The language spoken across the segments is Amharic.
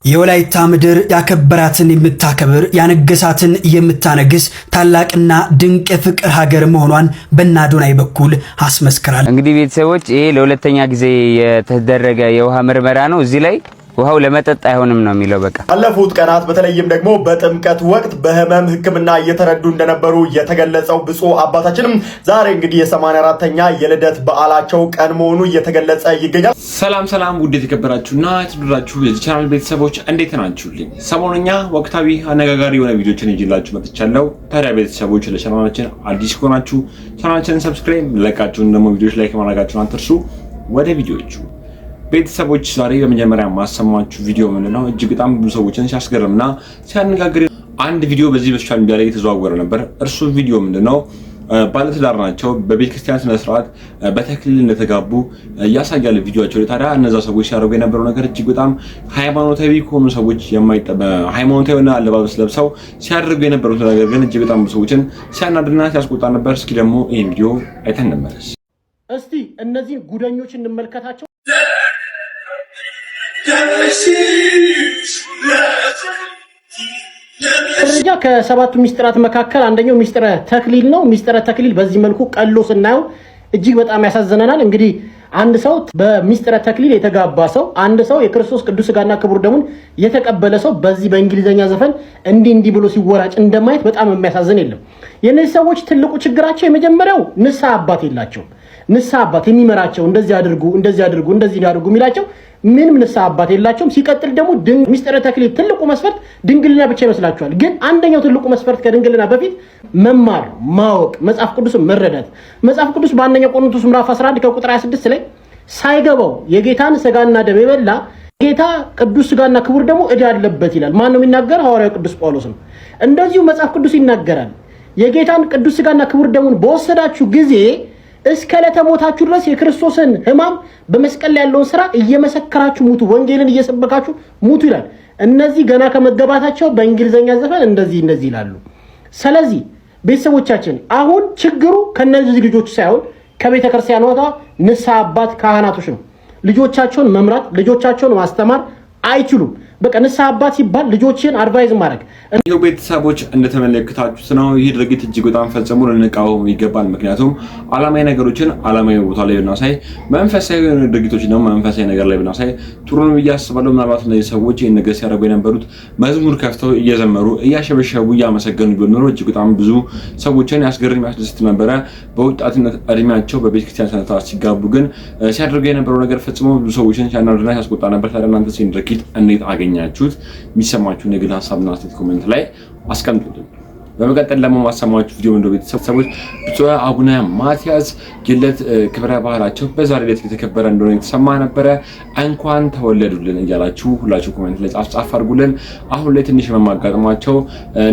የወላይታ ምድር ያከበራትን የምታከብር ያነገሳትን የምታነግስ ታላቅና ድንቅ የፍቅር ሀገር መሆኗን በአዶናይ በኩል አስመስክራል። እንግዲህ ቤተሰቦች ይሄ ለሁለተኛ ጊዜ የተደረገ የውሃ ምርመራ ነው። እዚህ ላይ ውሃው ለመጠጥ አይሆንም ነው የሚለው። በቃ ባለፉት ቀናት በተለይም ደግሞ በጥምቀት ወቅት በህመም ህክምና እየተረዱ እንደነበሩ የተገለጸው ብፁዕ አባታችንም ዛሬ እንግዲህ የ84ኛ የልደት በዓላቸው ቀን መሆኑ እየተገለጸ ይገኛል። ሰላም ውድ የተከበራችሁና የተወደዳችሁ የዚህ ቻናል ቤተሰቦች እንዴት ናችሁልኝ? ሰሞኑኛ ወቅታዊ አነጋጋሪ የሆነ ቪዲዮችን ይዤላችሁ መጥቻለሁ። ታዲያ ቤተሰቦች ለቻናላችን አዲስ ከሆናችሁ ቻናላችንን ሰብስክራይብ፣ ለቃችሁን ደግሞ ቪዲዮዎች ላይክ ማድረጋችሁን አትርሱ። ወደ ቪዲዮዎቹ ቤተሰቦች ዛሬ በመጀመሪያ ማሰማችሁ ቪዲዮ ምንድነው? እጅግ በጣም ብዙ ሰዎችን ሲያስገርምና ሲያነጋግር አንድ ቪዲዮ በዚህ በሶሻል ሚዲያ ላይ የተዘዋወረ ነበር። እርሱ ቪዲዮ ምንድነው? ባለትዳር ናቸው። በቤተ ክርስቲያን ስነ ስርዓት በተክሊል እንደተጋቡ ያሳያል ቪዲዮአቸው። ታዲያ እነዛ ሰዎች ሲያደርጉ የነበረው ነገር እጅግ በጣም ሃይማኖታዊ ከሆኑ ሰዎች ሃይማኖታዊና አለባበስ ለብሰው ሲያደርጉ የነበሩት ነገር ግን እጅግ በጣም ብዙ ሰዎችን ሲያናድና ሲያስቆጣ ነበር። እስኪ ደግሞ ይሄን ቪዲዮ አይተን እንመለስ። እስቲ እነዚህን ጉደኞች እንመልከታቸው። ደረጃ ከሰባቱ ሚስጥራት መካከል አንደኛው ሚስጥረ ተክሊል ነው። ሚስጥረ ተክሊል በዚህ መልኩ ቀሎ ስናየው እጅግ በጣም ያሳዝነናል። እንግዲህ አንድ ሰው በሚስጥረ ተክሊል የተጋባ ሰው፣ አንድ ሰው የክርስቶስ ቅዱስ ሥጋና ክቡር ደሙን የተቀበለ ሰው በዚህ በእንግሊዘኛ ዘፈን እንዲህ ብሎ ሲወራጭ እንደማየት በጣም የሚያሳዝን የለም። የእነዚህ ሰዎች ትልቁ ችግራቸው የመጀመሪያው ንስሐ አባት የላቸውም። ንስሐ አባት የሚመራቸው እንደዚህ አድርጉ እንደዚህ አድርጉ የሚላቸው ምንም ንስሐ አባት የላቸውም። ሲቀጥል ደግሞ ሚስጥረ ተክሊል ትልቁ መስፈርት ድንግልና ብቻ ይመስላችኋል። ግን አንደኛው ትልቁ መስፈርት ከድንግልና በፊት መማር፣ ማወቅ፣ መጽሐፍ ቅዱስን መረዳት። መጽሐፍ ቅዱስ በአንደኛ ቆሮንቶስ ምዕራፍ 11 ከቁጥር 26 ላይ ሳይገባው የጌታን ሥጋና ደም የበላ ጌታ ቅዱስ ሥጋና ክቡር ደግሞ ዕዳ አለበት ይላል። ማን ነው የሚናገር? ሐዋርያው ቅዱስ ጳውሎስ ነው። እንደዚሁ መጽሐፍ ቅዱስ ይናገራል። የጌታን ቅዱስ ሥጋና ክቡር ደሙን በወሰዳችሁ ጊዜ እስከ ለተሞታችሁ ድረስ የክርስቶስን ሕማም በመስቀል ላይ ያለውን ስራ እየመሰከራችሁ ሙቱ፣ ወንጌልን እየሰበካችሁ ሙቱ ይላል። እነዚህ ገና ከመገባታቸው በእንግሊዘኛ ዘፈን እንደዚህ ይላሉ። ስለዚህ ቤተሰቦቻችን አሁን ችግሩ ከነዚህ ልጆች ሳይሆን ከቤተ ክርስቲያኗ ንስሐ አባት ካህናቶች ነው። ልጆቻቸውን መምራት፣ ልጆቻቸውን ማስተማር አይችሉም። በቃ ንስሐ አባት ሲባል ልጆችን አድቫይዝ ማድረግ። ይሄው ቤተሰቦች እንደተመለከታችሁት ነው። ይህ ድርጊት እጅግ በጣም ፈጽሞ ልንቃወም ይገባል። ምክንያቱም ዓላማዊ ነገሮችን ዓላማዊ ቦታ ላይ ብናሳይ፣ መንፈሳዊ ድርጊቶች ደግሞ መንፈሳዊ ነገር ላይ ብናሳይ ጥሩ ነው ብዬ አስባለሁ። ምናልባት እነዚህ ሰዎች ይህን ነገር ሲያደርጉ የነበሩት መዝሙር ከፍተው እየዘመሩ እያሸበሸቡ እያመሰገኑ ቢሆን ኖሮ እጅግ በጣም ብዙ ሰዎችን ያስገርም ያስደስት ነበረ። በወጣትነት እድሜያቸው በቤተክርስቲያን ስነ ስርዓት ሲጋቡ ግን ሲያደርጉ የነበረው ነገር ፈጽሞ ብዙ ሰዎችን ሲያናድና ሲያስቆጣ ነበር። ታዲያ እናንተ ይህን ድርጊት እንዴት አገኛችሁት? የሚሰማችሁን የግል ሀሳብና አስተያየት ኮሜንት ላይ አስቀምጡልኝ። በመቀጠል ደግሞ ማሰማችሁ ቪዲዮ እንደው ቤተሰቦች ብፁዕ አቡነ ማትያስ የልደት ክብረ በዓላቸው በዛሬ ዕለት የተከበረ እንደሆነ የተሰማ ነበረ። እንኳን ተወለዱልን እያላችሁ ሁላችሁ ኮሜንት ላይ ጻፍ አድርጉልን። አሁን ላይ ትንሽ መማጋጠማቸው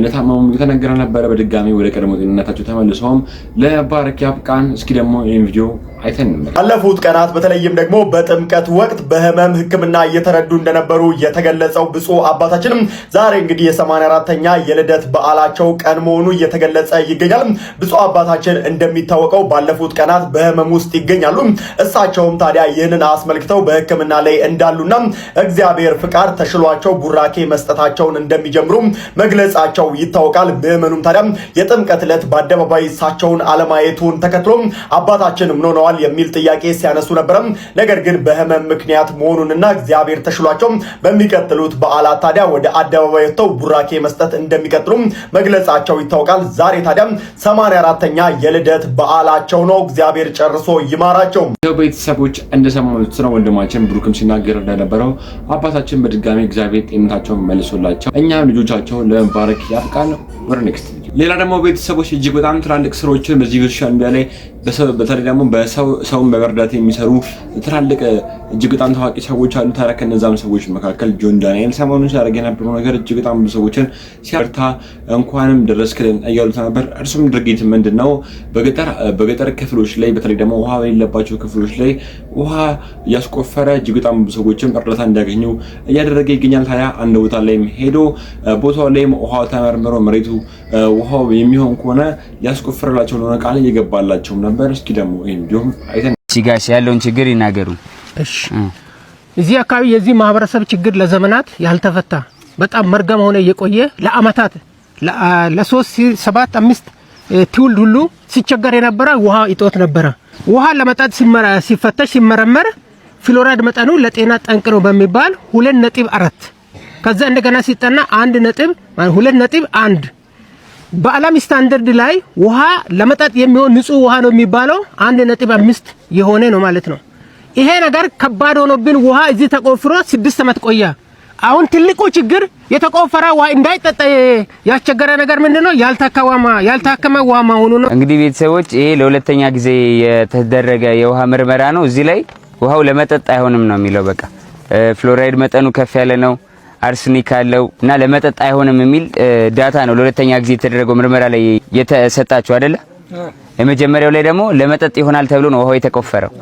ለታመሙ የተነገረ ነበረ። በድጋሚ ወደ ቀድሞ ጤንነታቸው ተመልሰውም ለባረክ ያብቃን። እስኪ ደግሞ ይሄን ቪዲዮ አይተን ባለፉት ቀናት በተለይም ደግሞ በጥምቀት ወቅት በህመም ህክምና እየተረዱ እንደነበሩ የተገለጸው ብፁዕ አባታችንም ዛሬ እንግዲህ የ84ኛ የልደት በዓላቸው ቀን መሆኑ እየተገለጸ ይገኛል። ብፁዕ አባታችን እንደሚታወቀው ባለፉት ቀናት በህመም ውስጥ ይገኛሉ። እሳቸውም ታዲያ ይህንን አስመልክተው በህክምና ላይ እንዳሉና እግዚአብሔር ፍቃድ ተሽሏቸው ቡራኬ መስጠታቸውን እንደሚጀምሩ መግለጻቸው ይታወቃል። ምዕመኑም ታዲያ የጥምቀት ዕለት በአደባባይ እሳቸውን አለማየቱን ተከትሎ አባታችን ምን ሆነዋል የሚል ጥያቄ ሲያነሱ ነበር። ነገር ግን በህመም ምክንያት መሆኑንና እግዚአብሔር ተሽሏቸው በሚቀጥሉት በዓላት ታዲያ ወደ አደባባይ ወጥተው ቡራኬ መስጠት እንደሚቀጥሉ መግለጻቸው ይታወቃል። ዛሬ ታዲያ 84ኛ የልደት በዓላቸው ነው። እግዚአብሔር ጨርሶ ይማራቸው። ቤተሰቦች እንደሰማኑት ነው ወንድማችን ብሩክም ሲናገር እንደነበረው አባታችን በድጋሚ እግዚአብሔር ጤንነታቸውን መልሶላቸው እኛም ልጆቻቸውን ለመባረክ ያብቃን። ወደ ኔክስት ሌላ ደግሞ ቤተሰቦች እጅግ በጣም ትላልቅ ስራዎችን በዚህ ሶሻል ሚዲያ ላይ በተለይ ደግሞ በሰውን በመርዳት የሚሰሩ ትላልቅ እጅግ በጣም ታዋቂ ሰዎች አሉ። ታዲያ ከነዛም ሰዎች መካከል ጆን ዳንኤል ሰሞኑን ሲያደርግ የነበረው ነገር እጅግ በጣም ብዙ ሰዎችን ሲያርታ እንኳንም ደረስክልን እያሉት ነበር። እርሱም ድርጊት ምንድነው? በገጠር ክፍሎች ላይ በተለይ ደግሞ ውሃ በሌለባቸው ክፍሎች ላይ ውሃ እያስቆፈረ እጅግ በጣም ብዙ ሰዎችን እርዳታ እንዲያገኙ እያደረገ ይገኛል። ታዲያ አንድ ቦታ ላይም ሄዶ ቦታው ላይም ውሃው ተመርምሮ መሬቱ ውሃው የሚሆን ከሆነ ያስቆፍርላቸው ነው ቃል እየገባላቸው ነበር። እስኪ ደግሞ ይሄን ቪዲዮ አይተን ሲጋሽ ያለውን ችግር ይናገሩ። እሺ እዚህ አካባቢ የዚህ ማህበረሰብ ችግር ለዘመናት ያልተፈታ በጣም መርገም ሆነ የቆየ ለአመታት ለ3 7 5 ትውልድ ሁሉ ሲቸገር የነበረ ውሃ እጦት ነበረ። ውሃ ለመጠጥ ሲፈተሽ ሲመረመር ፍሎራይድ መጠኑ ለጤና ጠንቅ ነው በሚባል 2.4 ከዛ እንደገና ሲጠና 2.1 በዓለም ስታንዳርድ ላይ ውሃ ለመጠጥ የሚሆን ንጹህ ውሃ ነው የሚባለው 1.5 የሆነ ነው ማለት ነው። ይሄ ነገር ከባድ ሆኖብን ውሃ እዚህ ተቆፍሮ 6 ዓመት ቆየ። አሁን ትልቁ ችግር የተቆፈረ ውሃ እንዳይጠጣ ያስቸገረ ነገር ምንድነው? ያልታከመ ውሃ መሆኑ ነው። እንግዲህ ቤተሰቦች ይሄ ለሁለተኛ ጊዜ የተደረገ የውሃ ምርመራ ነው። እዚህ ላይ ውሃው ለመጠጥ አይሆንም ነው የሚለው። በቃ ፍሎራይድ መጠኑ ከፍ ያለ ነው፣ አርሰኒክ አለው እና ለመጠጥ አይሆንም የሚል ዳታ ነው ለሁለተኛ ጊዜ የተደረገው ምርመራ ላይ የተሰጣችሁ አይደለ? የመጀመሪያው ላይ ደግሞ ለመጠጥ ይሆናል ተብሎ ነው ውሃው የተቆፈረው።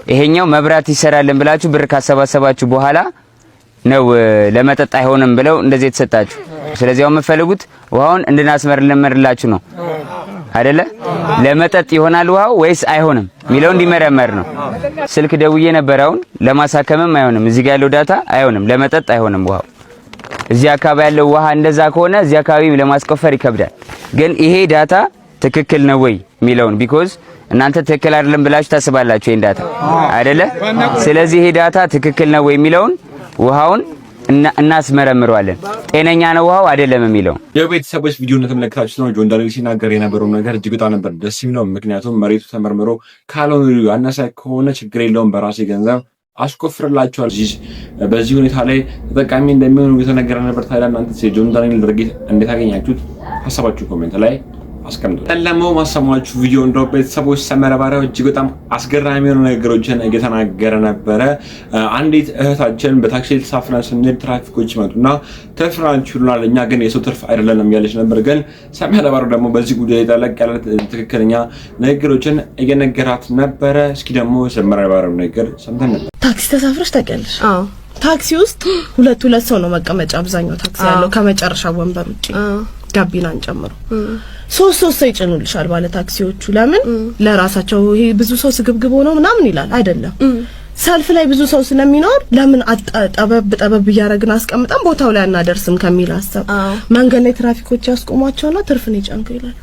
ይሄኛው መብራት ይሰራልን ብላችሁ ብር ካሰባሰባችሁ በኋላ ነው ለመጠጥ አይሆንም ብለው እንደዚህ የተሰጣችሁ። ስለዚህ አሁን የምትፈልጉት ውሃውን እንድናስመረምርላችሁ ነው አይደለ? ለመጠጥ ይሆናል ውሃው ወይስ አይሆንም ሚለው እንዲመረመር ነው። ስልክ ደውዬ ነበር። አሁን ለማሳከምም አይሆንም፣ እዚህ ጋር ያለው ዳታ አይሆንም፣ ለመጠጥ አይሆንም ውሃው። እዚህ አካባቢ ያለው ውሃ እንደዛ ከሆነ እዚህ አካባቢ ለማስቆፈር ይከብዳል። ግን ይሄ ዳታ ትክክል ነው ወይ ሚለውን ቢኮዝ እናንተ ትክክል አይደለም ብላችሁ ታስባላችሁ ይሄን ዳታ አይደለ? ስለዚህ ይሄ ዳታ ትክክል ነው ወይ ሚለውን ውሃውን እናስመረምረዋለን። ጤነኛ ነው ውሃው አይደለም የሚለው። የቤተሰቦች ቪዲዮ እንደተመለከታችሁት ነው ጆን ዳንኤል ሲናገር የነበረው ነገር እጅግ በጣም ነበር ደስ የሚለው። ምክንያቱም መሬቱ ተመርምሮ ካልሆነ ያነሰ ከሆነ ችግር የለውም በራሴ ገንዘብ አስቆፍርላችኋል። በዚህ ሁኔታ ላይ ተጠቃሚ እንደሚሆኑ የተነገረ ነበር። ታዲያ እናንተ የጆን ዳንኤል ድርጊት እንዴት አገኛችሁት? ሀሳባችሁ ኮሜንት ላይ አስቀምጡ። ለማው ማሰማችሁ ቪዲዮ እንደው ቤተሰቦች ሰመረ ባሪያው እጅግ በጣም አስገራሚ የሆኑ ነገሮችን እየተናገረ ነበረ። አንዲት እህታችን በታክሲ ተሳፍረን ስንሄድ ትራፊኮች ይመጡና ትርፍ ናችሁ ይሉናል፣ እኛ ግን የሰው ትርፍ አይደለም ያለች ነበር። ግን ሰመረ ባሪያው ደግሞ በዚህ ጉዳይ ጠለቅ ያለ ትክክለኛ ነገሮችን እየነገራት ነበረ። እስኪ ደግሞ ሰመረ ባሪያው ነገር ሰምተን ነበር። ታክሲ ተሳፍረሽ ታውቂያለሽ? አዎ። ታክሲ ውስጥ ሁለት ሰው ነው መቀመጫ አብዛኛው ታክሲ ያለው ከመጨረሻ ወንበር ውጪ ጋቢናን ጨምሮ ሶስት ሰው ይጭኑልሻል ባለ ታክሲዎቹ። ለምን? ለራሳቸው ይሄ ብዙ ሰው ስግብግብ ሆኖ ምናምን ይላል አይደለም። ሰልፍ ላይ ብዙ ሰው ስለሚኖር ለምን ጠበብ እያደረግን አስቀምጠን ቦታው ላይ አናደርስም ከሚል ሀሳብ መንገድ ላይ ትራፊኮች ያስቆሟቸውና ትርፍ ነው ይጫንከው ይላሉ።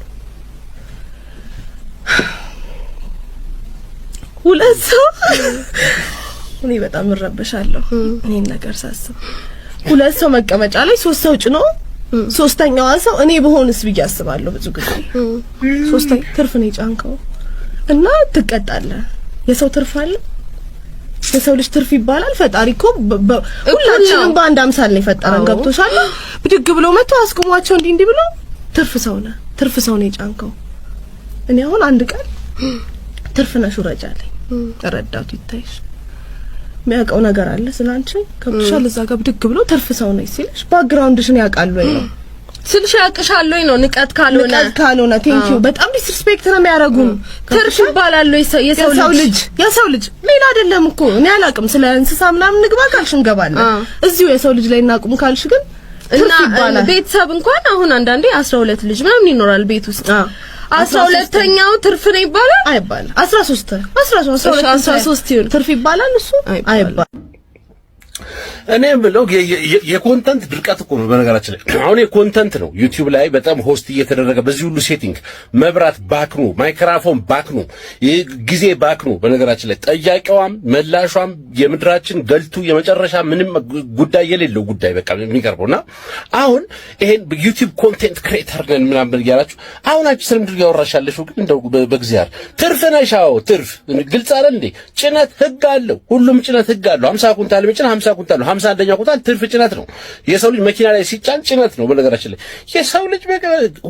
ሁለት ሰው እኔ በጣም እረበሻለሁ እኔን ነገር ሳስብ። ሁለት ሰው መቀመጫ ላይ ሶስት ሰው ጭኖ ሶስተኛዋ ሰው እኔ በሆንስ ብዬ አስባለሁ። ብዙ ጊዜ ሶስተኛ ትርፍ ነው የጫንከው እና ትቀጣለህ። የሰው ትርፍ አለ፣ የሰው ልጅ ትርፍ ይባላል። ፈጣሪ እኮ ሁላችንም በአንድ አምሳል ነው የፈጠረን። ገብቶሻል? ብድግ ብሎ መጥቶ አስቆሟቸው እንዲህ ብሎ ትርፍ ሰው ነው የጫንከው። እኔ አሁን አንድ ቀን ትርፍ ነሽ ረጃለኝ ረዳቱ ይታይሽ የሚያውቀው ነገር አለ ስላንቺ ከብሻል እዛ ጋር ብድግ ብሎ ትርፍ ሰው ነው ሲልሽ ባክግራውንድሽን ያውቃል ወይ ነው ስልሽ ያውቅሻል ወይ ነው። ንቀት ካልሆነ ቴንክ ዩ በጣም ዲስሪስፔክት ነው የሚያደርጉን። ትርፍ ይባላል የሰው ልጅ ሌላ አይደለም እኮ እኔ አላውቅም። ስለ እንስሳ ምናምን ንግባ ካልሽ እንገባለን። እዚሁ የሰው ልጅ ላይ እናቁም ካልሽ ግን እና ቤተሰብ እንኳን አሁን አንዳንዴ 12 ልጅ ምናምን ይኖራል ቤት ውስጥ 12ኛው ትርፍ ነው ይባላል አይባልም? 13 ትርፍ ይባላል እሱ አይባልም። እኔ ብለው የኮንተንት ድርቀት እኮ ነው። በነገራችን ላይ አሁን የኮንተንት ነው ዩቲዩብ ላይ በጣም ሆስት እየተደረገ በዚህ ሁሉ ሴቲንግ መብራት ባክኑ፣ ማይክሮፎን ባክኑ፣ ጊዜ ባክኑ። በነገራችን ላይ ጠያቂዋም መላሿም የምድራችን ገልቱ የመጨረሻ ምንም ጉዳይ የሌለው ጉዳይ በቃ የሚቀርበውና አሁን ይሄን ዩቲዩብ ኮንቴንት ክሬተር ነን ምናምን እያላችሁ አሁን አንቺ ስለምንድን ያወራሻለሽ? ግን እንደው በእግዚአብሔር ትርፍ ነሽ። አዎ ትርፍ ግልጽ አይደል እንዴ? ጭነት ህግ አለው። ሁሉም ጭነት ህግ አለው። 50 ኩንታል መጭን 50 ኩንታል ነው። 51ኛ ኩንታል ትርፍ ጭነት ነው። የሰው ልጅ መኪና ላይ ሲጫን ጭነት ነው። በነገራችን ላይ የሰው ልጅ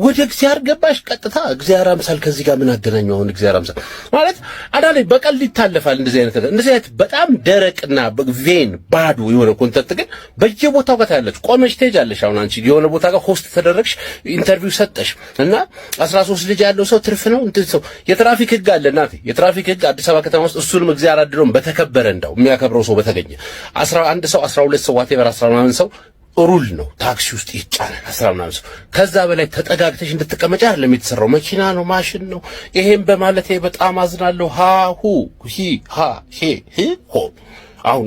ወደ እግዚአብሔር ገባሽ ቀጥታ እግዚአብሔር አምሳል ከዚህ ጋር ምን አገናኘው? አሁን እግዚአብሔር አምሳል ማለት አዳላይ በቀል ይታለፋል። እንደዚህ አይነት በጣም ደረቅና ቬን ባዶ የሆነ ኮንተንት ግን በየቦታው ጋር ታያለች። ቆመሽ ትሄጃለሽ። አሁን አንቺ የሆነ ቦታ ጋር ሆስት ተደረግሽ፣ ኢንተርቪው ሰጠሽ እና 13 ልጅ ያለው ሰው ትርፍ ነው እንትን ሰው የትራፊክ ህግ አለ እናቴ። የትራፊክ ህግ አዲስ አበባ ከተማ ውስጥ እሱንም እግዚአብሔር አድሮም በተከበረ እንደው የሚያከብረው ሰው በተገኘ 11 ሰው 12 ሰው ዋቴቨር 19 ሰው ሩል ነው ታክሲ ውስጥ ይጫናል። 19 ሰው ከዛ በላይ ተጠጋግተሽ እንድትቀመጪ አይደለም የተሰራው። መኪና ነው፣ ማሽን ነው። ይሄን በማለቴ በጣም አዝናለሁ። ሃ ሁ ሂ ሃ ሄ ሂ ሆ አሁን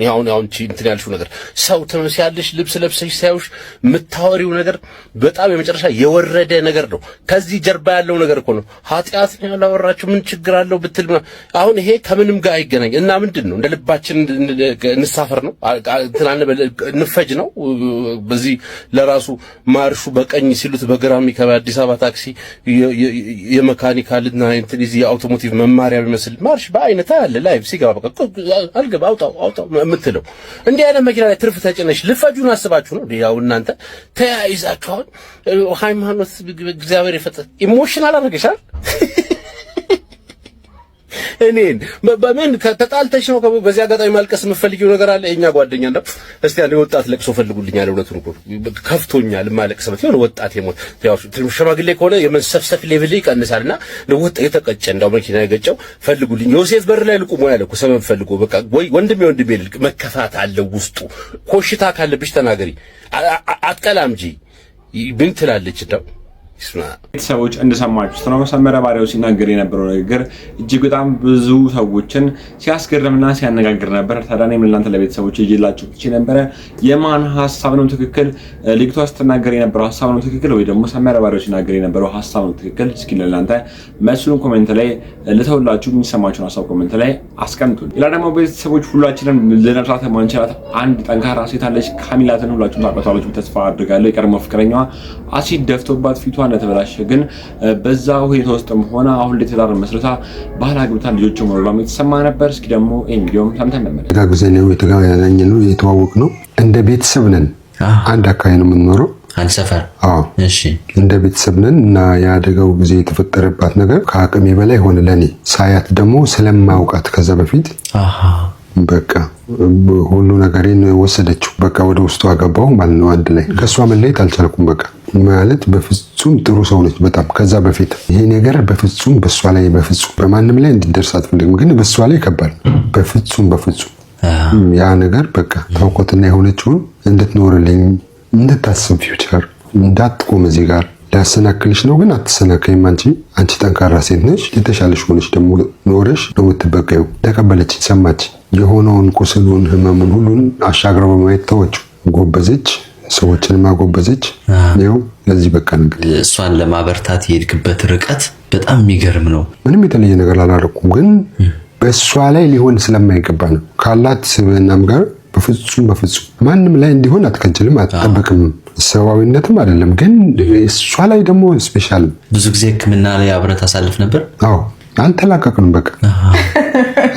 እንትን ያልሽው ነገር ሰው ትመስያለሽ፣ ልብስ ለብሰሽ ሳይውሽ የምታወሪው ነገር በጣም የመጨረሻ የወረደ ነገር ነው። ከዚህ ጀርባ ያለው ነገር እኮ ነው። ኃጢአት ነው ያላወራችሁ ምን ችግር አለው ብትል አሁን ይሄ ከምንም ጋር አይገናኝ እና ምንድነው እንደ ልባችን እንሳፈር ነው እንፈጅ ነው። በዚህ ለራሱ ማርሹ በቀኝ ሲሉት በግራም ከአዲስ አበባ ታክሲ የመካኒካልና እንትን እዚህ የአውቶሞቲቭ መማሪያ ቢመስል ማርሽ በአይነታ ያለ ላይቭ ሲገባ በቃ አልገባ አውጣው የምትለው እንዲህ አይነት መኪና ላይ ትርፍ ተጭነሽ ልፈጁን አስባችሁ ነው። ያው እናንተ ተያይዛችሁ አሁን ሃይማኖት እግዚአብሔር ይፈጠር ኢሞሽናል አድርገሻል። እኔን በምን ተጣልተሽ ነው? በዚህ አጋጣሚ ማልቀስ የምፈልጊው ነገር አለ። የኛ ጓደኛ እንደው እስቲ አንዴ ወጣት ለቅሶ ፈልጉልኛል። እውነቱን እኮ ከፍቶኛል። ማለቅስበት የሆነ ወጣት የሞት ያው ሽማግሌ ከሆነ የመንሰፍሰፍ ሌቭል ይቀንሳልና ለወጣ የተቀጨ እንደው መኪና የገጨው ፈልጉልኝ። ዮሴፍ በር ላይ ልቁሞ ያለ እኮ ሰበብ ፈልጎ በቃ ወይ ወንድሜ ልቅ መከፋት አለው ውስጡ። ኮሽታ ካለብሽ ተናገሪ፣ አትቀላምጂ። ምን ትላለች እንደው ቤተሰቦች እንደሰማችሁት ነው ሰመረ ባሪያው ሲናገር የነበረው ነገር እጅግ በጣም ብዙ ሰዎችን ሲያስገርምና ሲያነጋግር ነበር። ታዲያ እኔም ለእናንተ ለቤተሰቦች ይዤላችሁ እቺ ነበረ። የማን ሐሳብ ነው ትክክል? ልጅቷ ስትናገር የነበረው ሐሳብ ነው ትክክል ወይ ደግሞ ሰመረ ባሪያው ሲናገር የነበረው ሐሳብ ነው ትክክል? እስኪ ለእናንተ መልሱን ኮሜንት ላይ ልተውላችሁ። የሚሰማችሁን ሐሳብ ኮሜንት ላይ አስቀምጡ። ሌላ ደግሞ ቤተሰቦች ሁላችንም ልንረሳት ማንችላት አንድ ጠንካራ ሴት አለች። ካሚላትን ሁላችሁም ታውቃታላችሁ ተስፋ አድርጋለሁ። የቀድሞ ፍቅረኛዋ አሲድ ደፍቶባት ፊቷ ተበላሸ። ግን በዛው ሁኔታ ውስጥም ሆነ አሁን ለተዳር መስረታ ባህል አግብታ ልጆች ወልዳ የተሰማ ነበር። እስኪ ደግሞ ቪዲዮም ሰምተን እንመለስ። ጋግዘን ነው የተዋወቅ ነው። እንደ ቤተሰብ ነን። አንድ አካባቢ ነው የምንኖረው። አንድ ሰፈር። እሺ እንደ ቤተሰብ ነን እና የአደጋው ጊዜ የተፈጠረባት ነገር ከአቅሜ በላይ ሆነ ለኔ። ሳያት ደግሞ ስለማውቃት ከዛ በፊት በቃ ሁሉ ነገሬን ወሰደችው። በቃ ወደ ውስጡ አገባው ማለት ነው። አንድ ላይ ከሷ መለየት አልቻልኩም። በቃ ማለት በፍጹም ጥሩ ሰው ነች በጣም ከዛ በፊት ይሄ ነገር በፍጹም በሷ ላይ በፍጹም በማንም ላይ እንዲደርስ አትፈልግም። ግን በሷ ላይ ከባድ በፍጹም ያ ነገር በቃ ታውቆትና የሆነችውን እንድትኖርልኝ እንድታስብ ፊውቸር እንዳትቆም እዚህ ጋር ሊያሰናክልሽ ነው። ግን አትሰናከይም። አንቺ ጠንካራ ሴት ነሽ። የተሻለሽ ሆነሽ ደግሞ ኖረሽ ነው የምትበቀዩ። ተቀበለች፣ ሰማች። የሆነውን ቁስሉን ህመሙን ሁሉን አሻግረው በማየት ተወችው። ጎበዘች፣ ሰዎችንም አጎበዘች። ነው ለዚህ በቃ ነገር እሷን ለማበርታት የሄድክበት ርቀት በጣም የሚገርም ነው። ምንም የተለየ ነገር አላደረኩም። ግን በእሷ ላይ ሊሆን ስለማይገባ ነው። ካላት ስብዕናም ጋር በፍጹም ማንም ላይ እንዲሆን አትከጅልም፣ አትጠበቅም። ሰዋዊነትም አይደለም። ግን እሷ ላይ ደግሞ ስፔሻል ብዙ ጊዜ ሕክምና ላይ አብረን ታሳልፍ ነበር። አልተላቀቅንም። በቃ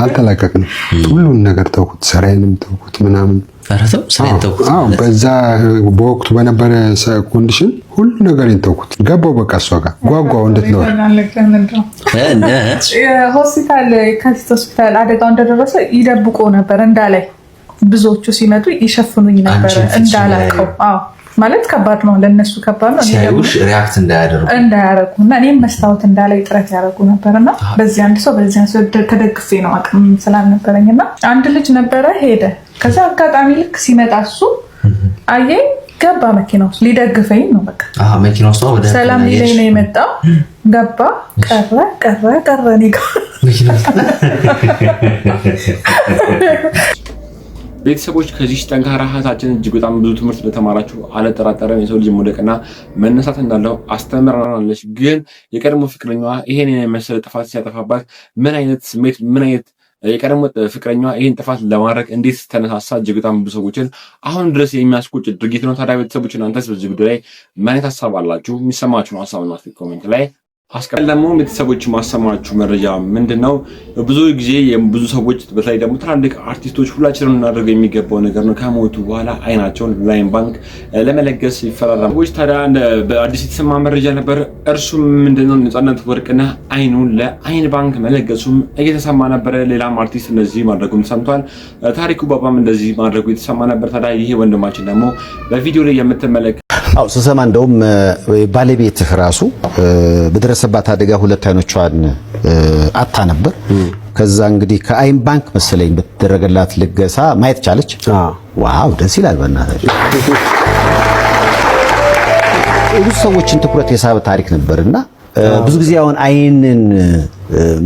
አልተላቀቅንም። ሁሉን ነገር ተውኩት፣ ሰራዬንም ተውኩት ምናምን። በዛ በወቅቱ በነበረ ኮንዲሽን ሁሉ ነገርን ተውኩት። ገባው በቃ እሷ ጋር ጓጓው እንድትኖር ሆስፒታል የካቲት ሆስፒታል አደጋው እንደደረሰ ይደብቆ ነበር እንዳላይ ብዙዎቹ ሲመጡ ይሸፍኑኝ ነበር እንዳላቀው። ማለት ከባድ ነው ለነሱ ከባድ ነው። ሲያዩሽ ሪአክት እንዳያረጉ እና እኔም መስታወት እንዳላይ ጥረት ያደርጉ ነበርና በዚህ አንድ ሰው ተደግፌ ነው አቅም ስላልነበረኝና አንድ ልጅ ነበረ ሄደ። ከዛ አጋጣሚ ልክ ሲመጣ እሱ አየኝ ገባ መኪና ውስጥ ሊደግፈኝ ነው። በቃ መኪና ውስጥ ወደ ሰላም ሊለኝ ነው የመጣው። ገባ ቀረ እኔ ጋር ቤተሰቦች ከዚህ ጠንካራ እህታችን እጅግ በጣም ብዙ ትምህርት እንደተማራችሁ አልጠራጠረም። የሰው ልጅ መውደቅና መነሳት እንዳለው አስተምራናለች። ግን የቀድሞ ፍቅረኛዋ ይሄን የመሰለ ጥፋት ሲያጠፋባት ምን አይነት ስሜት ምን አይነት የቀድሞ ፍቅረኛዋ ይሄን ጥፋት ለማድረግ እንዴት ተነሳሳ? እጅግ በጣም ብዙ ሰዎችን አሁን ድረስ የሚያስቆጭ ድርጊት ነው። ታዲያ ቤተሰቦች እናንተስ በዚህ ጉዳይ ላይ ምን አይነት ሀሳብ አላችሁ? የሚሰማችሁን ሀሳብ ነው ኮሜንት ላይ አስቀምጡ። ደግሞ ቤተሰቦች ማሰማችሁ መረጃ ምንድነው? ብዙ ጊዜ ብዙ ሰዎች በተለይ ደግሞ ትላልቅ አርቲስቶች ሁላችንም እናደርገው የሚገባው ነገር ነው። ከሞቱ በኋላ አይናቸውን ለዓይን ባንክ ለመለገስ ይፈራራሉ ሰዎች። ታዲያ በአዲስ የተሰማ መረጃ ነበር። እርሱም ምንድነው ነፃነት ወርቅነህ አይኑን ለዓይን ባንክ መለገሱም እየተሰማ ነበር። ሌላም አርቲስት እንደዚህ ማድረጉም ሰምቷል። ታሪኩ ባባም እንደዚህ ማድረጉ የተሰማ ነበር። ታዲያ ይሄ ወንድማችን ደግሞ በቪዲዮ ላይ የምትመለከቱ ስሰማ እንደውም ባለቤትህ ራሱ በደረሰባት አደጋ ሁለት አይኖቿን አታ ነበር። ከዛ እንግዲህ ከዓይን ባንክ መሰለኝ በተደረገላት ልገሳ ማየት ቻለች። ዋው ደስ ይላል። በእናትህ ብዙ ሰዎችን ትኩረት የሳበ ታሪክ ነበርና ብዙ ጊዜ አሁን ዓይንን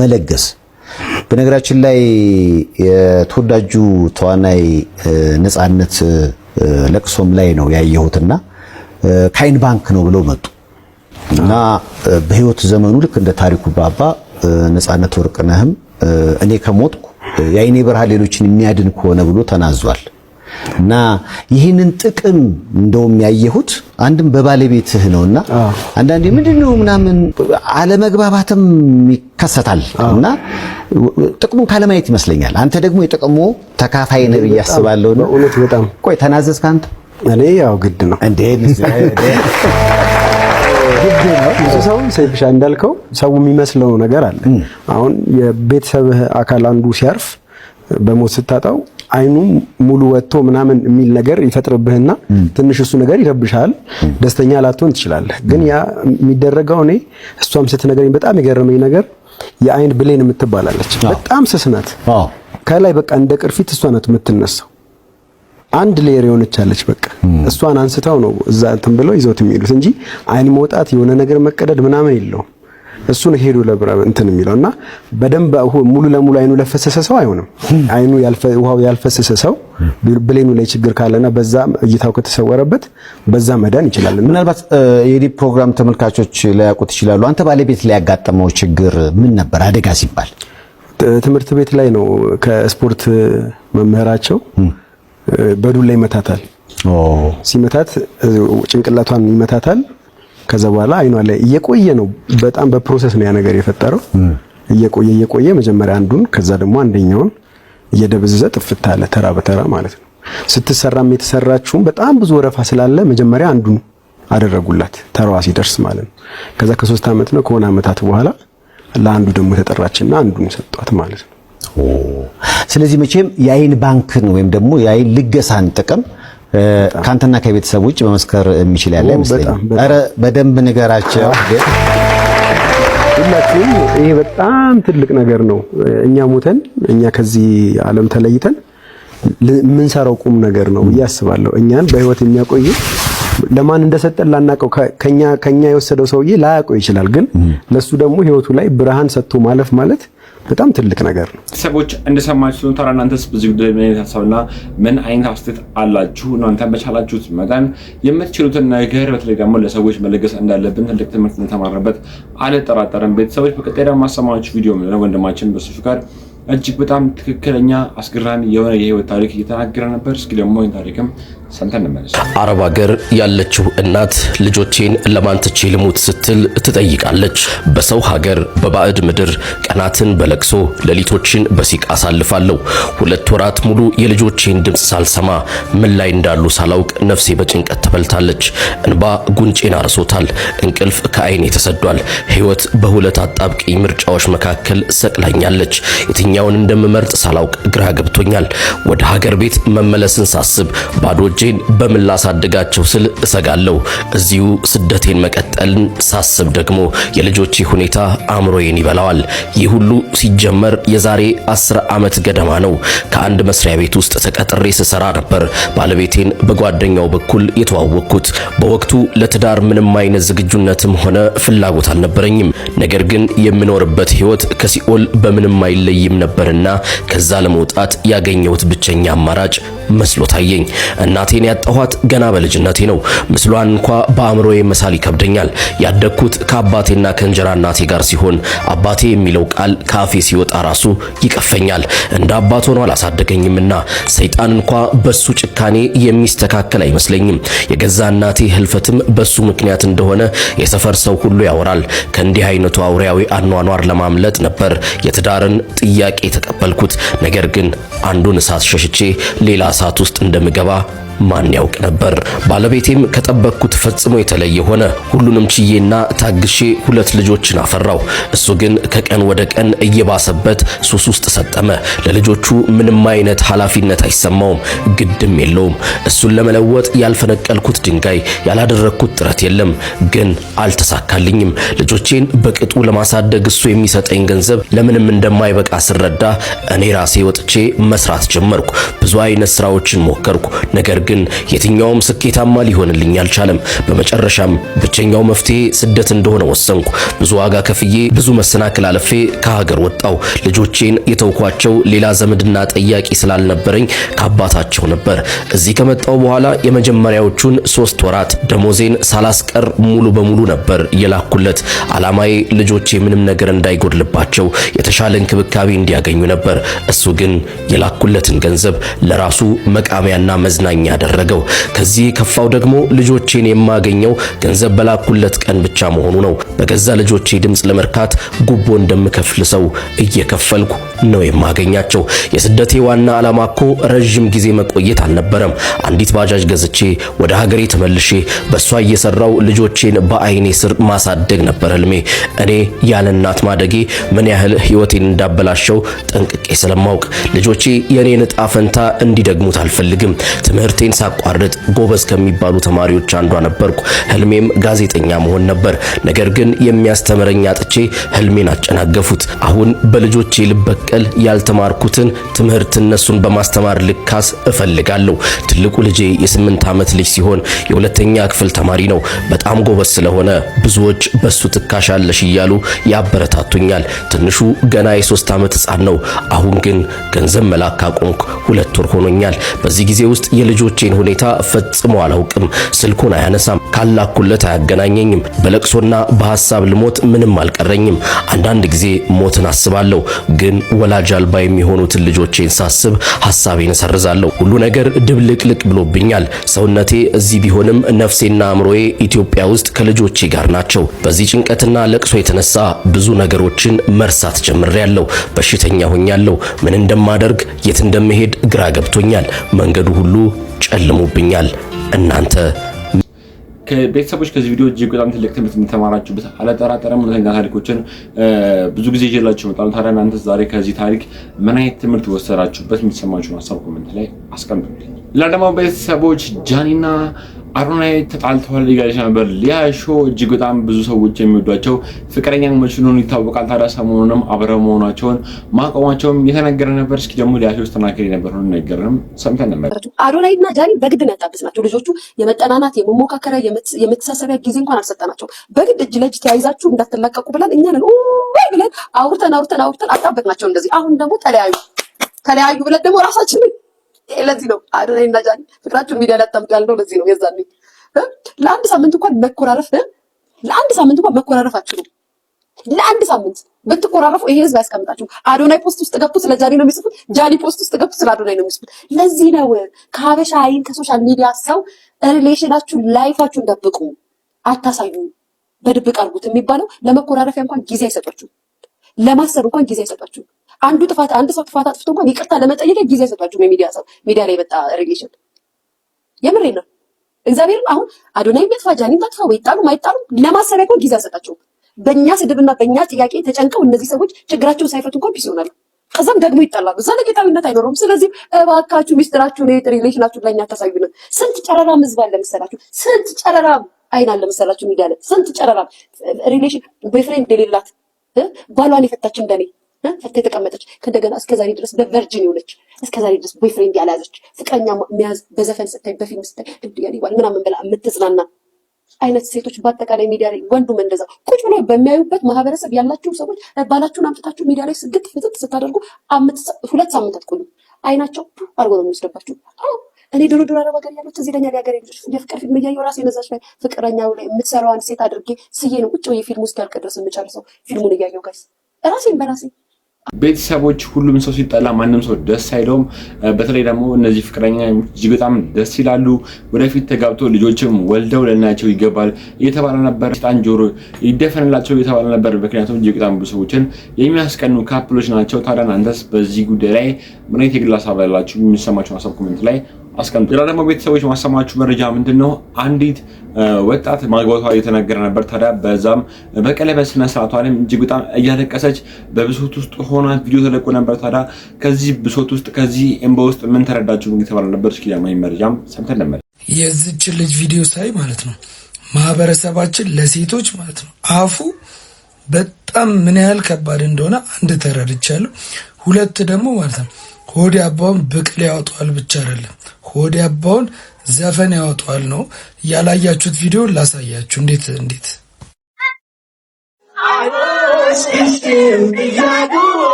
መለገስ በነገራችን ላይ የተወዳጁ ተዋናይ ነፃነት ለቅሶም ላይ ነው ያየሁትና ከአይን ባንክ ነው ብለው መጡ እና በህይወት ዘመኑ ልክ እንደ ታሪኩ ባባ ነፃነት ወርቅነህም እኔ ከሞትኩ የአይኔ ብርሃን ሌሎችን የሚያድን ከሆነ ብሎ ተናዟል። እና ይህንን ጥቅም እንደውም ያየሁት አንድም በባለቤትህ ነውና አንዳንዴ ምንድነው ምናምን አለመግባባትም ይከሰታል እና ጥቅሙን ካለማየት ይመስለኛል። አንተ ደግሞ የጥቅሙ ተካፋይ ነህ ብዬ አስባለሁ ነው። እውነት በጣም ቆይ ተናዘዝክ አንተ? እኔ ያው ግድ ነው እንዴ ብዙ ሰው ሰይፍሻ እንዳልከው ሰው የሚመስለው ነገር አለ። አሁን የቤተሰብህ አካል አንዱ ሲያርፍ በሞት ስታጣው አይኑ ሙሉ ወጥቶ ምናምን የሚል ነገር ይፈጥርብህና ትንሽ እሱ ነገር ይረብሻል፣ ደስተኛ ላትሆን ትችላለህ። ግን ያ የሚደረገው እኔ እሷም ስትነግረኝ በጣም የገረመኝ ነገር የአይን ብሌን የምትባላለች በጣም ስስ ናት። ከላይ በቃ እንደ ቅርፊት እሷ ናት የምትነሳው። አንድ ሌየር የሆነች አለች በቃ እሷን አንስተው ነው እዛ እንትን ብለው ይዘውት የሚሉት እንጂ አይን መውጣት የሆነ ነገር መቀደድ ምናምን የለውም። እሱን ሄዶ ለብራ እንትን የሚለውና በደንብ ሙሉ ለሙሉ አይኑ ለፈሰሰ ሰው አይሆንም። አይኑ ውሃው ያልፈሰሰ ሰው ብሌኑ ላይ ችግር ካለና በዛ እይታው ከተሰወረበት በዛ መዳን ይችላል። ምናልባት የዲ ፕሮግራም ተመልካቾች ላያውቁት ይችላሉ። አንተ ባለቤት ላይ ያጋጠመው ችግር ምን ነበር? አደጋ ሲባል ትምህርት ቤት ላይ ነው። ከስፖርት መምህራቸው በዱላ ይመታታል። ሲመታት ጭንቅላቷን ይመታታል። ከዛ በኋላ አይኗ ላይ እየቆየ ነው በጣም በፕሮሰስ ነው ያ ነገር የፈጠረው። እየቆየ መጀመሪያ አንዱን ከዛ ደግሞ አንደኛውን እየደበዘዘ ጥፍት አለ ተራ በተራ ማለት ነው። ስትሰራም የተሰራችውም በጣም ብዙ ወረፋ ስላለ መጀመሪያ አንዱን አደረጉላት ተራዋ ሲደርስ ማለት ነው። ከዛ ከ3 ዓመት ነው ከሆነ ዓመታት በኋላ ለአንዱ ደግሞ ተጠራችና አንዱን ሰጧት ማለት ነው። ስለዚህ መቼም የአይን ባንክን ወይም ደግሞ የአይን ልገሳን ጥቅም ካንተና ከቤተሰብ ውጭ በመስከር የሚችል ያለ አይመስለኝም። አረ በደንብ ንገራቸው ሁላችሁም። ይሄ በጣም ትልቅ ነገር ነው። እኛ ሞተን እኛ ከዚህ ዓለም ተለይተን የምንሰራው ቁም ነገር ነው ብዬ አስባለሁ። እኛን በህይወት የሚያቆይ ለማን እንደሰጠን ላናቀው ከኛ የወሰደው ሰውዬ ላያውቀው ይችላል። ግን ለሱ ደግሞ ህይወቱ ላይ ብርሃን ሰጥቶ ማለፍ ማለት በጣም ትልቅ ነገር ነው። ሰዎች እንደሰማችሁ ነው። ታዲያ እናንተስ በዚህ ጉዳይ ምን አይነት ሐሳብና ምን አይነት አስተያየት አላችሁ? እናንተ በቻላችሁት መጠን የምትችሉትን ነገር በተለይ ደግሞ ለሰዎች መለገስ እንዳለብን ትልቅ ትምህርት እንደተማረበት አልጠራጠርም። ቤተሰቦች በቀጣይ ደግሞ ማሰማችሁ ቪዲዮ ምን ነው ወንድማችን በሱ ፍቃድ እጅግ በጣም ትክክለኛ አስገራሚ የሆነ የህይወት ታሪክ እየተናገረ ነበር። እስኪ ደግሞ ይህን ታሪክም ሰምተን እንመለስ። አረብ ሀገር ያለችው እናት ልጆቼን ለማን ትቼ ልሙት ስትል ትጠይቃለች። በሰው ሀገር በባዕድ ምድር ቀናትን በለቅሶ ሌሊቶችን በሲቃ አሳልፋለሁ። 2 ወራት ሙሉ የልጆቼን ድምፅ ሳልሰማ ምን ላይ እንዳሉ ሳላውቅ ነፍሴ በጭንቀት ተበልታለች። እንባ ጉንጬን አርሶታል። እንቅልፍ ከአይኔ ተሰዷል። ህይወት በሁለት አጣብቂኝ ምርጫዎች መካከል ሰቅላኛለች። የትኛውን እንደምመርጥ ሳላውቅ ግራ ገብቶኛል። ወደ ሀገር ቤት መመለስን ሳስብ ባዶ እጄን በምን ላሳድጋቸው ስል እሰጋለሁ። እዚሁ ስደቴን መቀጠልን ሳስብ ደግሞ የልጆቼ ሁኔታ አእምሮዬን ይበላዋል። ይህ ሁሉ ሲጀመር የዛሬ 10 ዓመት ገደማ ነው። ከአንድ መስሪያ ቤት ውስጥ ተቀጥሬ ስሰራ ነበር ባለቤቴን በጓደኛው በኩል የተዋወቅኩት። በወቅቱ ለትዳር ምንም አይነት ዝግጁነትም ሆነ ፍላጎት አልነበረኝም። ነገር ግን የምኖርበት ህይወት ከሲኦል በምንም አይለይም ነበርና ከዛ ለመውጣት ያገኘሁት ብቸኛ አማራጭ መስሎ ታየኝ። እናቴን ያጣኋት ገና በልጅነቴ ነው። ምስሏን እንኳ በአእምሮዬ መሳል ይከብደኛል። ያደግኩት ከአባቴና ከእንጀራ እናቴ ጋር ሲሆን አባቴ የሚለው ቃል ከአፌ ሲወጣ ራሱ ይቀፈኛል። እንደ አባት ሆኖ አላሳደገኝምና ሰይጣን እንኳ በሱ ጭካኔ የሚስተካከል አይመስለኝም። የገዛ እናቴ ህልፈትም በሱ ምክንያት እንደሆነ የሰፈር ሰው ሁሉ ያወራል። ከእንዲህ አይነቱ አውሬያዊ አኗኗር ለማምለጥ ነበር የትዳርን ጥያቄ የተቀበልኩት። ነገር ግን አንዱን እሳት ሸሽቼ ሌላ እሳት ውስጥ እንደምገባ ማን ያውቅ ነበር። ባለቤቴም ከጠበቅኩት ፈጽሞ የተለየ ሆነ። ሁሉንም ችዬና ታግሼ 2 ልጆችን አፈራው። እሱ ግን ከቀን ወደ ቀን እየባሰበት ሱስ ውስጥ ሰጠመ። ለልጆቹ ምንም አይነት ኃላፊነት አይሰማውም፣ ግድም የለውም። እሱን ለመለወጥ ያልፈነቀልኩት ድንጋይ ያላደረግኩት ጥረት የለም። ግን አልተሳካልኝም። ልጆቼን በቅጡ ለማሳደግ እሱ የሚሰጠኝ ገንዘብ ለምንም እንደማይበቃ ስረዳ እኔ ራሴ ወጥቼ መስራት ጀመርኩ። ብዙ አይነት ስራዎችን ሞከርኩ። ነገር ግን የትኛውም ስኬታማ ሊሆንልኝ አልቻለም። በመጨረሻም ብቸኛው መፍትሄ ስደት እንደሆነ ወሰንኩ። ብዙ ዋጋ ከፍዬ ብዙ መሰናክል አልፌ ከሀገር ወጣው። ልጆቼን የተውኳቸው ሌላ ዘመድና ጠያቂ ስላልነበረኝ ከአባታቸው ነበር። እዚህ ከመጣው በኋላ የመጀመሪያዎቹን 3 ወራት ደሞዜን ሳላስቀር ሙሉ በሙሉ ነበር የላኩለት። አላማዬ ልጆቼ ምንም ነገር እንዳይጎድልባቸው የተሻለ እንክብካቤ እንዲያገኙ ነበር። እሱ ግን የላኩለትን ገንዘብ ለራሱ መቃሚያና መዝናኛ ያደረገው። ከዚህ የከፋው ደግሞ ልጆቼን የማገኘው ገንዘብ በላኩለት ቀን ብቻ መሆኑ ነው። በገዛ ልጆቼ ድምጽ ለመርካት ጉቦ እንደምከፍል ሰው እየከፈልኩ ነው የማገኛቸው። የስደቴ ዋና ዓላማ እኮ ረጅም ጊዜ መቆየት አልነበረም። አንዲት ባጃጅ ገዝቼ ወደ ሀገሬ ተመልሼ በሷ እየሰራው ልጆቼን በአይኔ ስር ማሳደግ ነበር ህልሜ። እኔ ያለ እናት ማደጌ ምን ያህል ህይወቴን እንዳበላሸው ጠንቅቄ ስለማውቅ ልጆቼ የኔን ዕጣ ፈንታ እንዲደግሙት አልፈልግም። ትምህርቴን ሳቋርጥ ጎበዝ ከሚባሉ ተማሪዎች አንዷ ነበርኩ። ህልሜም ጋዜጠኛ መሆን ነበር። ነገር ግን የሚያስተምረኝ አጥቼ ህልሜን አጨናገፉት። አሁን በልጆቼ ልበቀል ያልተማርኩትን ትምህርት እነሱን በማስተማር ልካስ እፈልጋለሁ። ትልቁ ልጄ የ8 ዓመት ልጅ ሲሆን የሁለተኛ ክፍል ተማሪ ነው። በጣም ጎበዝ ስለሆነ ብዙዎች በሱ ትካሻለሽ እያሉ ያበረታቱኛል። ትንሹ ገና የ3 ዓመት ሕፃን ነው። አሁን ግን ገንዘብ መላክ ካቆምኩ 2 ወር ሆኖኛል። በዚህ ጊዜ ውስጥ የልጆቼን ሁኔታ ፈጽሞ አላውቅም። ስልኩን አያነሳም፣ ካላኩለት አያገናኘኝም። በለቅሶና በሐሳብ ልሞት ምንም አልቀረኝም። አንዳንድ ጊዜ ሞትን አስባለሁ፣ ግን ወላጅ አልባ የሚሆኑትን ልጆቼን ሳስብ ሐሳቤን እሰርዛለሁ። ሁሉ ነገር ድብልቅልቅ ብሎብኛል። ሰውነቴ እዚህ ቢሆንም ነፍሴና አእምሮዬ ኢትዮጵያ ውስጥ ከልጆቼ ጋር ናቸው። በዚህ ጭንቀትና ለቅሶ የተነሳ ብዙ ነገሮችን መርሳት ጀምሬያለሁ። በሽተኛ ሆኛለሁ። ምን እንደማደርግ የት እንደምሄድ ግራ ገብቶኛል። መንገዱ ሁሉ ጨልሞብኛል። እናንተ ቤተሰቦች ከዚህ ቪዲዮ እጅግ በጣም ትልቅ ትምህርት እንደተማራችሁበት አልጠራጠርም። እውነተኛ ታሪኮችን ብዙ ጊዜ ይዤላችሁ እመጣለሁ። ታዲያ እናንተ ዛሬ ከዚህ ታሪክ ምን አይነት ትምህርት ወሰዳችሁበት? የሚሰማችሁን ሀሳብ ኮሜንት ላይ አስቀምጡልኝ። ሌላ ደግሞ ቤተሰቦች ጃኒና አዶናይ ተጣልተዋል እያለች ነበር ሊያ ሾው። እጅግ በጣም ብዙ ሰዎች የሚወዷቸው ፍቅረኛሞች እንደሆኑ ይታወቃል። ታዲያ ሰሞኑንም አብረው መሆናቸውን ማቆማቸውም የተነገረ ነበር። እስኪ ደግሞ ሊያ ሾው ተናገሪ ነበር ነው ነገርንም ሰምተን ነበር። አዶናይና ጃኒ በግድ ነው ያጣበስናቸው። ልጆቹ የመጠናናት የመሞካከሪያ የመተሳሰቢያ ጊዜ እንኳን አልሰጠናቸው። በግድ እጅ ለእጅ ተያይዛችሁ እንዳትላቀቁ ብለን እኛ ነን ወይ ብለን አውርተን አጣበቅናቸው እንደዚህ። አሁን ደግሞ ተለያዩ ብለን ደግሞ ራሳችን ለዚህ ነው አዶናይና ጃኒ ፍቅራችሁን ሚዲያ ላይ አጣምጡ ያልነው ለዚህ ነው። የዛኔ ለአንድ ሳምንት እንኳን መኮራረፋችሁ ነው። ለአንድ ሳምንት ብትቆራረፉ ይሄ ህዝብ ያስቀምጣችሁ። አዶናይ ፖስት ውስጥ ገብቶ ስለ ጃኒ ነው የሚጽፉት፣ ጃኒ ፖስት ውስጥ ገብቶ ስለ አዶናይ ነው የሚጽፉት። ለዚህ ነው ከሀበሻ አይን ከሶሻል ሚዲያ ሰው ሪሌሽናችሁ ላይፋችሁን ደብቁ፣ አታሳዩ፣ በድብቅ አድርጉት የሚባለው። ለመኮራረፊያ እንኳን ጊዜ አይሰጣችሁ፣ ለማሰብ እንኳን ጊዜ አይሰጣችሁ። አንድ ሰው ጥፋት አጥፍቶ እንኳን ይቅርታ ለመጠየቅ ጊዜ አይሰጣችሁም። የሚዲያ ሰው ሚዲያ ላይ የመጣ ሪሌሽን የምሬን ነው። እግዚአብሔርም አሁን አዶናይ የሚያጥፋ ጃኒ ታጥፋ ወይ ጣሉ ማይጣሉ ለማሰቢያ እንኳን ጊዜ አይሰጣችሁም። በእኛ ስድብና በእኛ ጥያቄ ተጨንቀው እነዚህ ሰዎች ችግራቸውን ሳይፈቱ እንኳን ፒስ ይሆናሉ። ከዛም ደግሞ ይጣላሉ። ዘለቄታዊነት አይኖረውም። ስለዚህ እባካችሁ ሚስጥራችሁን ሪሌሽናችሁን ለእኛ ታሳዩን። ስንት ጨረራም ህዝብ አለ መሰላችሁ? ስንት ጨረራም አይን አለ መሰላችሁ? ሚዲያ ላይ ስንት ጨረራም ሪሌሽን ቦይፍሬንድ የሌላት ባሏን የፈታች እንደኔ ፈታ የተቀመጠች ከእንደገና እስከዛሬ ድረስ በቨርጂን የሆነች እስከዛሬ ድረስ ቦይፍሬንድ ያልያዘች ፍቅረኛ መያዝ በዘፈን ስታይ በፊልም ስታይ እንዲያኔ ባል ምናምን ብላ የምትጽናና አይነት ሴቶች በአጠቃላይ ሚዲያ ላይ ወንዱም እንደዛ ቁጭ ብሎ በሚያዩበት ማህበረሰብ ያላችሁ ሰዎች ባላችሁን አምጥታችሁ ሚዲያ ላይ ስግጥ ፍጥጥ ስታደርጉ 2 ሳምንት አትቆዩ። አይናቸው አርጎ ነው የሚወስደባችሁ። እኔ ድሮ አረብ ሀገር ያለው ትዝ ይለኛል። የሀገሬ ልጆች የፍቅር ፊልም እያየሁ ራሴ ነዛች ላይ ፍቅረኛው ላይ የምትሰራዋን ሴት አድርጌ ስዬ ነው ቁጭ ብዬ ፊልሙ እስኪያልቅ ድረስ የምጨርሰው ፊልሙን እያየሁ ጋይስ ራሴን በራሴ። ቤተሰቦች ሁሉም ሰው ሲጣላ ማንም ሰው ደስ አይለውም። በተለይ ደግሞ እነዚህ ፍቅረኛ እጅግ በጣም ደስ ይላሉ። ወደፊት ተጋብቶ ልጆችም ወልደው ለናቸው ይገባል እየተባለ ነበር። ጣን ጆሮ ይደፈንላቸው እየተባለ ነበር። ምክንያቱም እጅግ በጣም ብዙ ሰዎችን የሚያስቀኑ ካፕሎች ናቸው። ታዲያ እናንተስ በዚህ ጉዳይ ላይ ምን አይነት የግል ሀሳብ ያላችሁ? የሚሰማችሁ ሀሳብ ኮሜንት ላይ አስቀምጡ። ሌላ ደግሞ ቤተሰቦች ማሰማችሁ መረጃ ምንድነው? አንዲት ወጣት ማግባቷ እየተነገረ ነበር። ታዲያ በዛም በቀለበት ስነ ስርዓቷ ላይ እጅግ በጣም እያለቀሰች በብሶት ውስጥ ሆና ቪዲዮ ተለቆ ነበር። ታዲያ ከዚህ ብሶት ውስጥ ከዚህ እንባ ውስጥ ምን ተረዳችሁ እየተባለ ነበር። እስኪ ያማኝ መረጃም ሰምተን ነበር። የዚች ልጅ ቪዲዮ ሳይ ማለት ነው ማህበረሰባችን ለሴቶች ማለት ነው አፉ በጣም ምን ያህል ከባድ እንደሆነ አንድ ተረድቻለሁ። ሁለት ደግሞ ማለት ነው ሆድ ያባውን ብቅል ያወጣዋል ብቻ አይደለም ሆድ ያባውን ዘፈን ያወጣዋል ነው። ያላያችሁት ቪዲዮ ላሳያችሁ እንዴት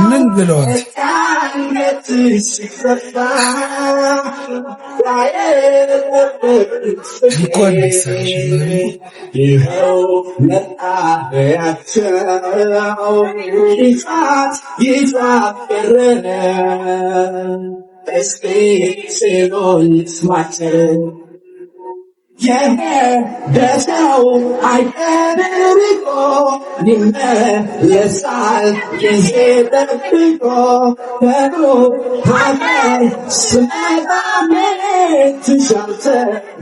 ምን ብለዋል? እንኳን ደሳሽ ደስታው አይቀርቆ ይመለሳል ጊዜ ጠብቆ በሮ ሀገር ስመጣ ትሻልተ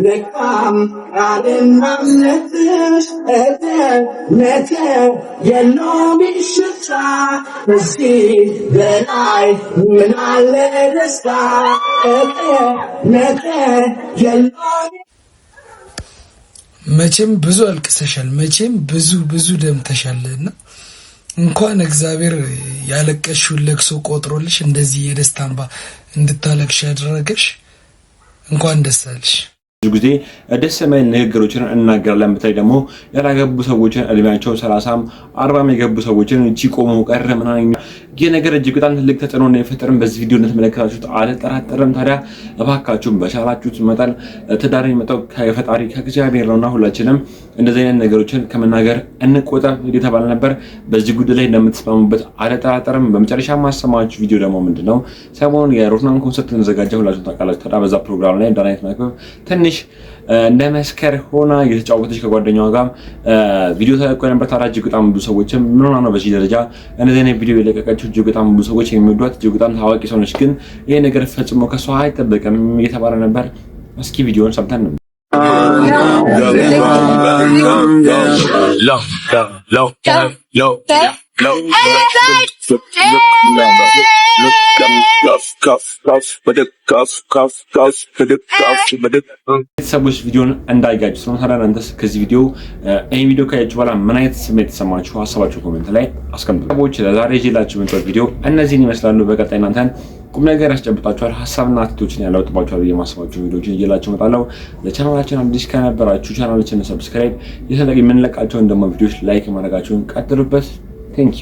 ነቃም ቃልና እምነትሽ እምነቴ የለውም ሽታ እዚህ በላይ ምን አለ ደስታ እምነቴ የለውም መቼም ብዙ አልቅሰሻል መቼም ብዙ ደምተሻልና እንኳን እግዚአብሔር ያለቀሽውን ለቅሶ ቆጥሮልሽ እንደዚህ የደስታ እንባ እንድታለቅሽ ያደረገሽ እንኳን ደስ አለሽ። ብዙ ጊዜ ደስ የማይል ንግግሮችን እናገራለን። በተለይ ደግሞ ያላገቡ ሰዎችን እድሜያቸው 30 40 የገቡ ሰዎችን እቺ ቆሞ ቀረ ምናምን ይሄ ነገር እጅግ በጣም ትልቅ ተጽዕኖ ነው የፈጠረን። በዚህ ቪዲዮ እንደተመለከታችሁት አልጠራጠርም። ታዲያ እባካችሁም በቻላችሁት መጠን ትዳር የሚመጣው ከፈጣሪ ከእግዚአብሔር ነውና ሁላችንም እንደዚህ አይነት ነገሮችን ከመናገር እንቆጠብ እየተባለ ነበር። በዚህ ጉዳይ ላይ እንደምትስማሙበት አልጠራጠርም። በመጨረሻ ማሰማችሁ ቪዲዮ ደግሞ ምንድነው ሰሞኑን የሮትናን ኮንሰርት ተዘጋጀ ሁላችሁም ታውቃላችሁ። ታዲያ በዛ ፕሮግራም ላይ ዳናይት ማክበብ ትንሽ እንደ መስከር ሆና እየተጫወተች ከጓደኛዋ ጋር ቪዲዮ ተለቆ ነበር። ታዲያ እጅግ በጣም ብዙ ሰዎችም ምን ሆና ነው በዚህ ደረጃ እንደዚህ አይነት ቪዲዮ የለቀቀችው? እጅግ በጣም ብዙ ሰዎች የሚወዷት እጅግ በጣም ታዋቂ ሰው ነች፣ ግን ይሄ ነገር ፈጽሞ ከሷ አይጠበቅም እየተባለ ነበር። እስኪ ቪዲዮውን ሰምተን ነው ቤተሰቦች ቪዲዮን እንዳይጋጩ ነው። ታዲያ እናንተስ ከዚህ ቪዲዮ ይሄን ቪዲዮ ካያችሁ በኋላ ምን አይነት ስሜት ተሰማችሁ? ሀሳባችሁ ኮሜንት ላይ አስቀምጡ። ሰዎች ለዛሬ ይዤላችሁ የመጣሁት ቪዲዮ እነዚህን ይመስላሉ። በቀጣይ እናንተን ቁም ነገር ያስጨብጣችኋል፣ ሀሳብና አስተያየቶችን ያለውጥባችኋል የማስባችሁ ቪዲዮዎችን ይዤላችሁ እመጣለሁ። ለቻናላችን አዲስ ከነበራችሁ ቻናላችንን ሰብስክራይብ፣ የተለቀቁ የምንለቃቸውን ደግሞ ቪዲዮዎች ላይክ ማድረጋችሁን ቀጥሉበት። ቴንክ ዩ